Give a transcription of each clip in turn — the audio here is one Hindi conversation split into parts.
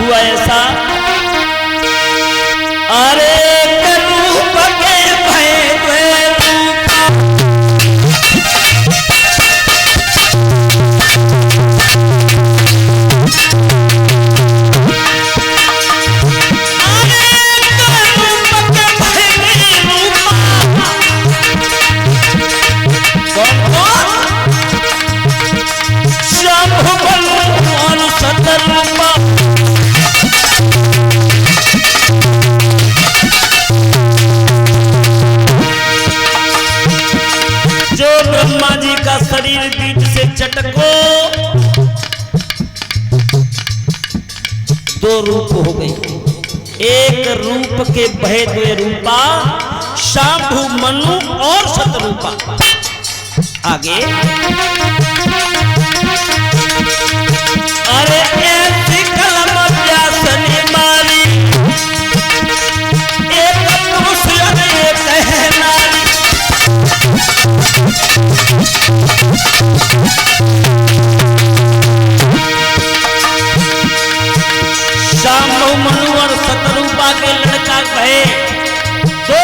हुआ ऐसा, अरे रूप के शरीर बीच से चटको, दो रूप हो गए। एक रूप के भय द्वे रूपा, शांभु मनु और शतरूपा। आगे अरे ऐसी कलम व्यासनी मारी, एक पुरुष एक है नारी। शांभु मनु और शतरूपा के लड़का कहे तो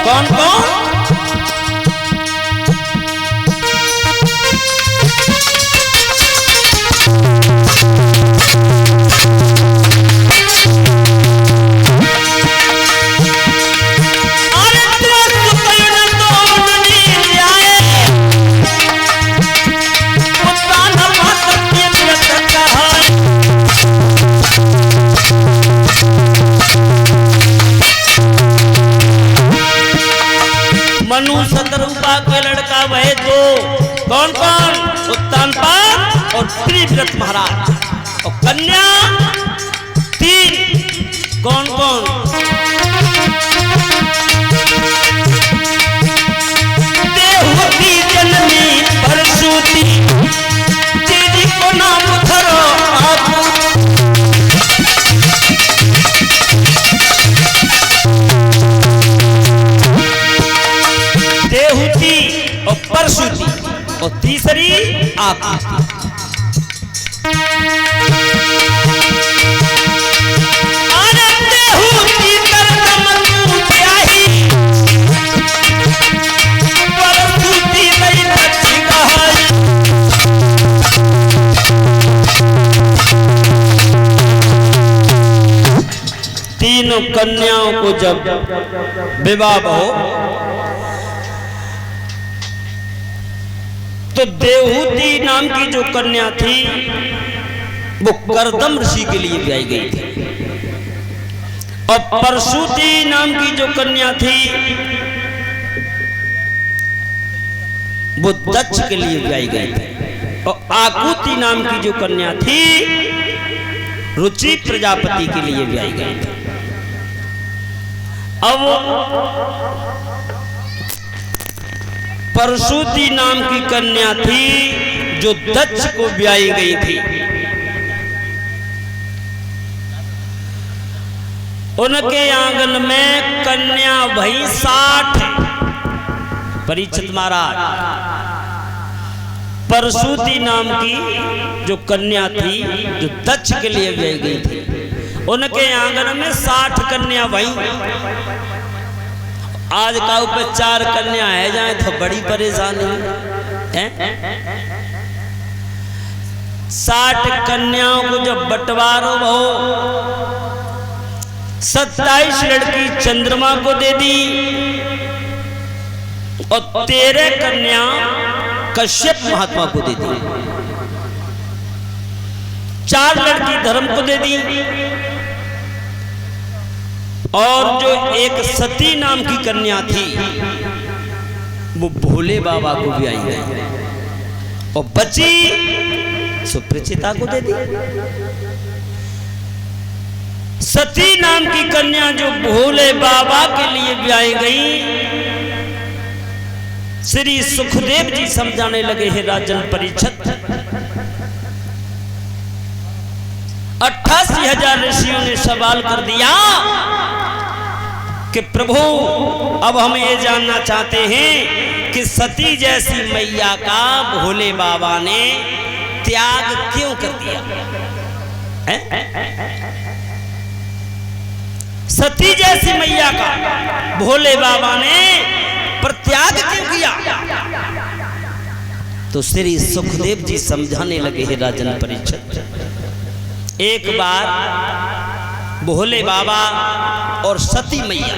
कौन कौन? मनु शतरूपा के लड़का वह दो कौन कौन? उत्तानपाद और प्रियव्रत महाराज। और कन्या तीन कौन कौन? देवहूति जननी परशुति, दीदी को नाम धरो आप। देवहूति और परशुति और तीसरी आकृति। देवहूति करदम ब्याही, परशुति नहीं बच्ची कहाई। तीनों कन्याओं को जब विवाह हो तो देवहूति नाम की जो कन्या थी वो करदम ऋषि के लिए ब्याई गई थी, और परशुति नाम की जो कन्या थी वो दक्ष के लिए ब्याई गई थी, और आकुति नाम की जो कन्या थी रुचि प्रजापति के लिए ब्याई गई थी। अब परशुति नाम की कन्या थी जो दक्ष को ब्याई गई थी, उनके आंगन में कन्या भई 60। परीक्षित महाराज, परशुति नाम की जो कन्या थी जो दक्ष के लिए ब्याई गई थी, उनके आंगन में 60 कन्या भई। आज का ऊपर 4 कन्या है जाए तो बड़ी परेशानी है। 60 कन्याओं को जब बंटवारो हो, 27 लड़की चंद्रमा को दे दी और 13 कन्या कश्यप महात्मा को दे दी। 4 लड़की धर्म को दे दी, और जो एक सती नाम की कन्या थी वो भोले बाबा को भी आई गई, और बची सुप्रचिता को दे दी। सती नाम की कन्या जो भोले बाबा के लिए ब्याई गई, श्री सुखदेव जी समझाने लगे हैं राजन परीक्षित, 88,000 ऋषियों ने सवाल कर दिया कि प्रभु अब हम ये जानना चाहते हैं कि सती जैसी मैया का भोले बाबा ने त्याग क्यों कर दिया है? सती जैसी मैया का भोले बाबा ने परित्याग क्यों किया? तो श्री सुखदेव जी समझाने लगे हैं राजन परीक्षित। एक बार भोले बाबा और सती मैया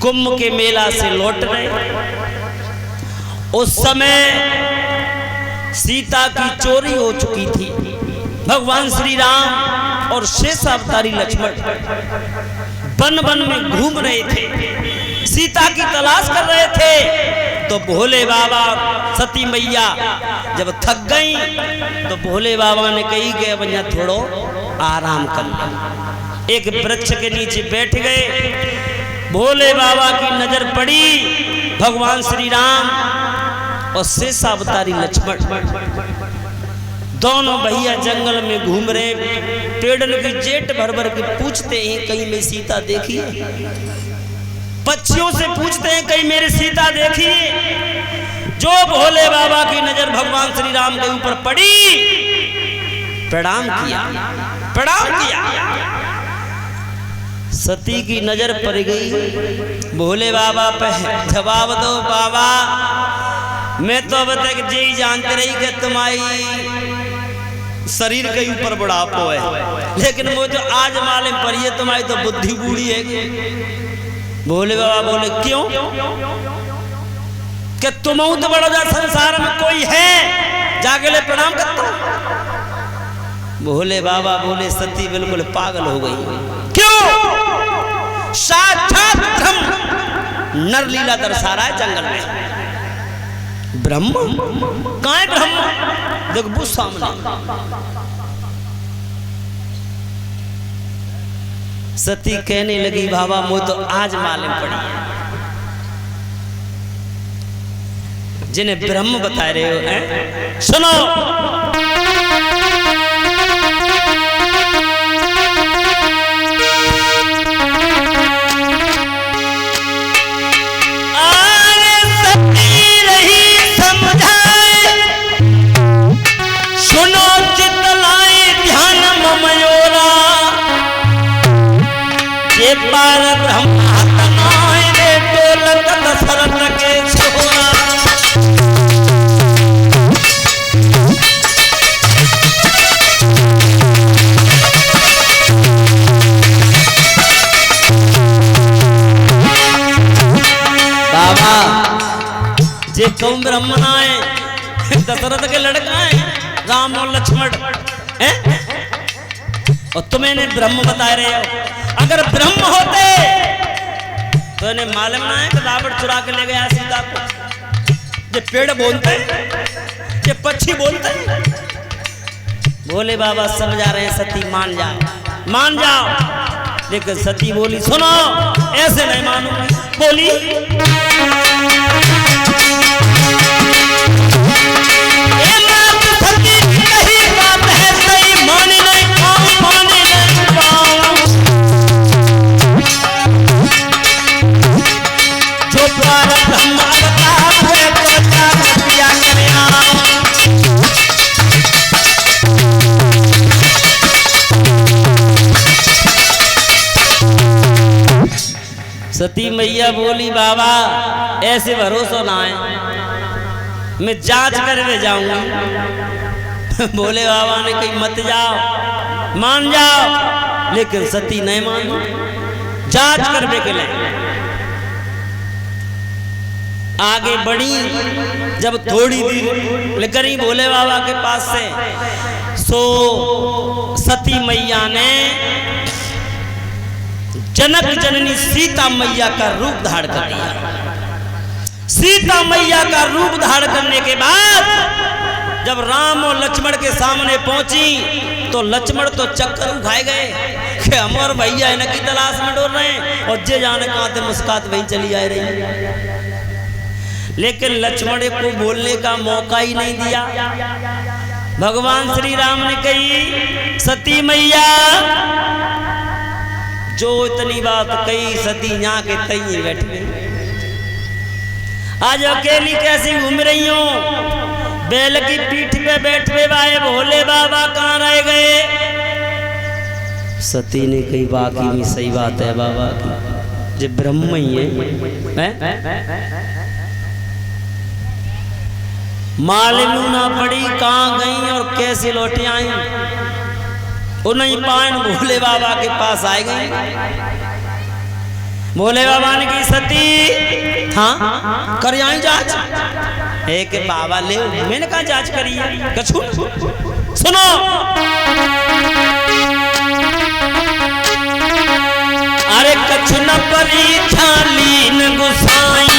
कुंभ के मेला से लौट रहे। उस समय सीता की चोरी हो चुकी थी। भगवान श्री राम और शेष अवतारी लक्ष्मण वन वन में घूम रहे थे, सीता की तलाश कर रहे थे। तो भोले बाबा सती मैया जब थक गई तो भोले बाबा ने कही गए भैया थोड़ो आराम कर ले। एक वृक्ष के नीचे बैठ गए। भोले बाबा की नजर पड़ी भगवान श्री राम और शेषावतारी लक्ष्मण दोनों भैया जंगल में घूम रहे। पेड़न की जेट भर भर के पूछते हैं कहीं मैं सीता देखी? पक्षियों से पूछते हैं कहीं मेरी सीता देखी? जो भोले बाबा की नजर भगवान श्री राम के ऊपर पड़ी, प्रणाम किया, प्रणाम किया। सती की नजर पड़ गई। भोले बाबा पे जवाब दो बाबा, मैं तो अब तक यही जानते रही कि तुम्हारी शरीर के ऊपर बुढ़ापा है, लेकिन वो जो आज मालूम पड़ी है तुम्हारी तो बुद्धि बूढ़ी है। भोले बाबा बोले क्यों? कि तुम तो बड़ा जा संसार में कोई है जाके ले प्रणाम करता। भोले बाबा बोले सती बिल्कुल पागल हो गई। क्यों? साक्षात ब्रह्म नर लीला दर्शा रहा है जंगल में। ब्रह्म कहाँ है? ब्रह्म देख वो सामने। सती कहने लगी बाबा मुझे तो आज मालूम पड़ी है, जिन्हें ब्रह्म बता रहे हो हैं? सुनो, पार ब्रह्मा तनोय रे डोलत दशरथ के छोरा। बाबा जे कौन ब्रह्मना है दशरथ के लड़का है राम और लक्ष्मण हैं, और तुम्हें ब्रह्म बता रहे हो। अगर ब्रह्म होते तो इन्हें मालूम ना है कि रावण चुरा के ले गया सीता को। ये पेड़ बोलते हैं, ये पक्षी बोलते हैं। भोले बाबा समझा रहे हैं सती मान जाओ, मान जाओ। लेकिन सती बोली सुनो ऐसे नहीं मानूंगी। बोली सती मैया बोली बाबा ऐसे भरोसा ना है, मैं जांच करके जाऊंगी। भोले बाबा ने कही मत जाओ, मान जाओ। लेकिन सती नहीं मानी, जांच करने के लिए आगे बढ़ी। जब थोड़ी देर लेकर ही भोले बाबा के पास से सो सती मैया ने जनक जननी सीता मैया का रूप धारण कर दिया। सीता मैया का रूप धारण करने के बाद जब राम और लक्ष्मण के सामने पहुंची तो लक्ष्मण तो चक्कर उठाए गए कि हमारे भैया इनकी तलाश में डोल रहे हैं, और जे जाने कहां थे मुस्कात वहीं चली आ रही। लेकिन लक्ष्मण को बोलने का मौका ही नहीं दिया। भगवान श्री राम ने कही सती मैया जो इतनी बात कही, सती यहाँ के तई बैठ गई। आज अकेली कैसी घूम रही हो? बैल की पीठ पे बैठे भाई भोले बाबा कहाँ रह गए? सती ने कही वाकई में सही बात है बाबा की, जो ब्रह्म ही है? मालूम ना पड़ी कहाँ गई और कैसे लौटी आई। उन्हीं पान भोले बाबा के पास आए गए। भोले बाबा ने की सती हाँ कर आई जांच। एक बाबा ले मैंने कहा जांच करी है। कछु सुनो अरे कछु न परी छालीन गुसाई।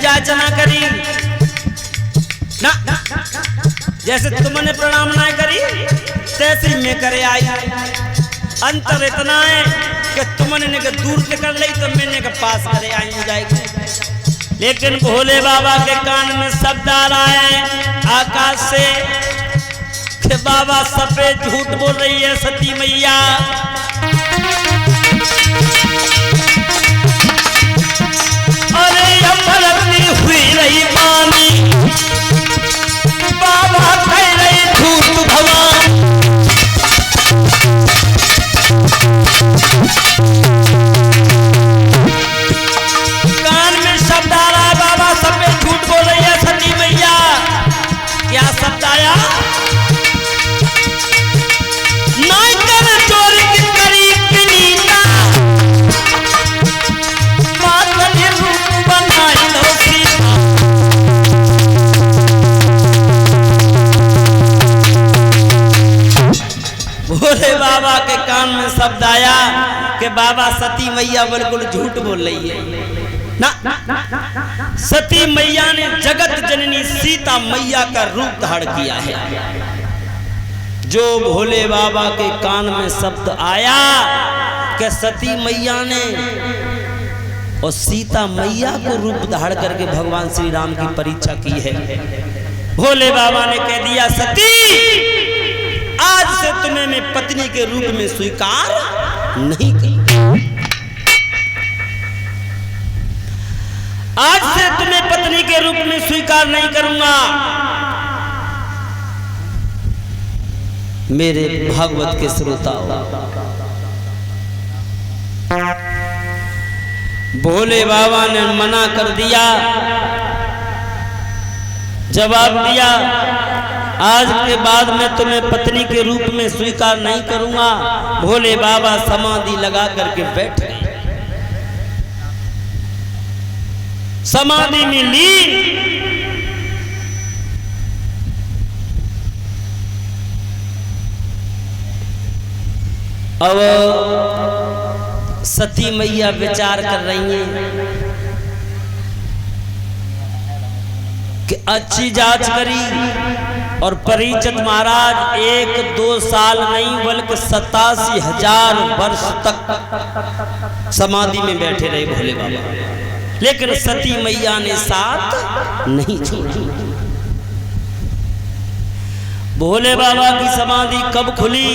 जांचना करी ना, जैसे तुमने प्रणाम ना करी तैसे मैं करे आई। अंतर इतना है कि तुमने ने के दूर से कर ली तो मैंने के पास करे आई हो जाएगी। लेकिन भोले बाबा के कान में शब्द आ रहा है आकाश से कि बाबा सफेद झूठ बोल रही है सती मैया। अरे अमरती हुई रही पानी बाबा कह रही झूठ भगवान। कान में शब्द आ रहा है बाबा सफेद झूठ बोल रही है सती मैया। क्या शब्द आया? भोले बाबा के कान में शब्द आया कि बाबा सती मैया बिल्कुल झूठ बोल रही है ना। सती मैया ने जगत जननी सीता मैया का रूप धारण किया है। जो भोले बाबा के कान में शब्द आया कि सती मैया ने और सीता मैया को रूप धारण करके भगवान श्री राम की परीक्षा की है। भोले बाबा ने कह दिया सती आज से तुम्हें मैं पत्नी के रूप में स्वीकार नहीं करूंगा। आज से तुम्हें पत्नी के रूप में स्वीकार नहीं करूंगा। मेरे भागवत के श्रोताओं, भोले बाबा ने मना कर दिया, जवाब दिया आज के बाद मैं तुम्हें पत्नी के रूप में स्वीकार नहीं करूंगा। भोले बाबा समाधि लगा करके बैठ गए, समाधि में लीन। अब सती मैया विचार कर रही हैं कि अच्छी जांच करी और परीक्षित महाराज 1-2 साल नहीं बल्कि 87,000 वर्ष तक समाधि में बैठे रहे भोले बाबा, लेकिन सती मैया ने साथ नहीं छोड़ी। भोले बाबा की समाधि कब खुली?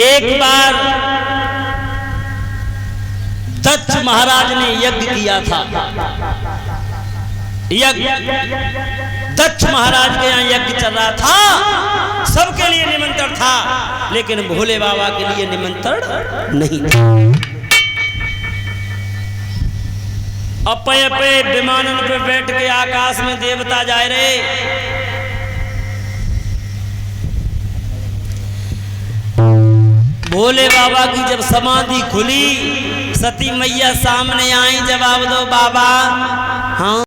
एक बार दक्ष महाराज ने यज्ञ किया था। यज्ञ दक्ष महाराज के यहाँ यज्ञ चल रहा था, सबके लिए निमंत्रण था, लेकिन भोले बाबा के लिए निमंत्रण नहीं था। अपे अपे विमानन पे बैठ के आकाश में देवता जाए रहे। भोले बाबा की जब समाधि खुली, सती मैया सामने आई, जवाब दो बाबा। हाँ